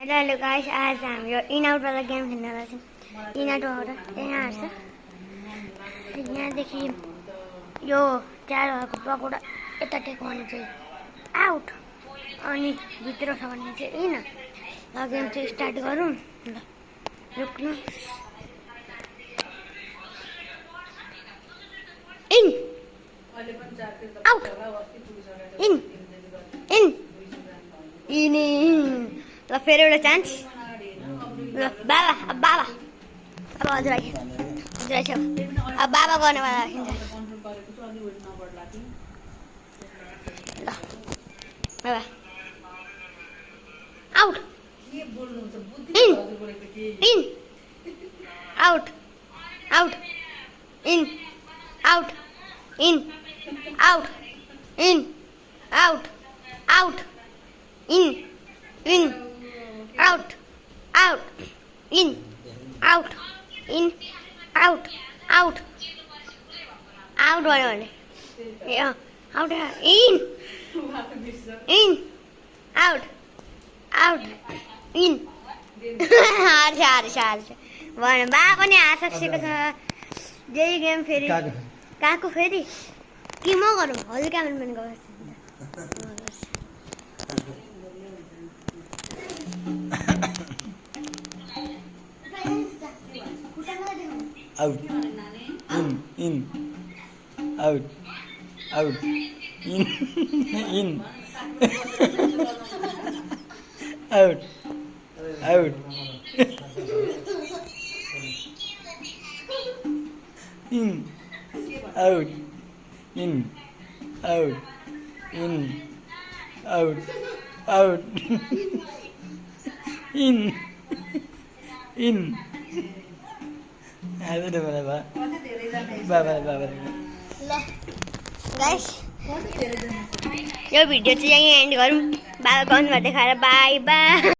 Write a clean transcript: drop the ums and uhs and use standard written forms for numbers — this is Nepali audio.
हेलो गाइस, आज हामी यो इन आउट वाला गेम खेल्न लाग्छौँ। इन आउटबाट यहाँ हार्छ, यहाँदेखि यो चारवटाको पकौडा यता टेक्नु चाहिँ आउट, अनि भित्र छ भने चाहिँ इन। गेम चाहिँ स्टार्ट गरौँ। ल रुक्नु। In out, in in in ल फेरि एउटा चान्स। ल बाबा, अब बाबा, अब हजुर आइयो, अब बाबा गर्नेवाला राखिन्छ। ल बाबा out, in in out, out in out, in out, in out, out in in out, out, in, out, in, out, out, out one, yeah, out, in, out, out, in. हार्छ भन बा पनि आइसकेको छ। यही गेम फेरि कहाँको फेरि कि म गरौँ? होली क्यामेराम्यान गर्छ। Out, in, out, out, in, out, out, in, out, in, out, in, out, out, in. ल गाइस, यो भिडियो चाहिँ यहीँ एन्ड गरौँ। बाबा गनबाट देखाएर बाई बाई।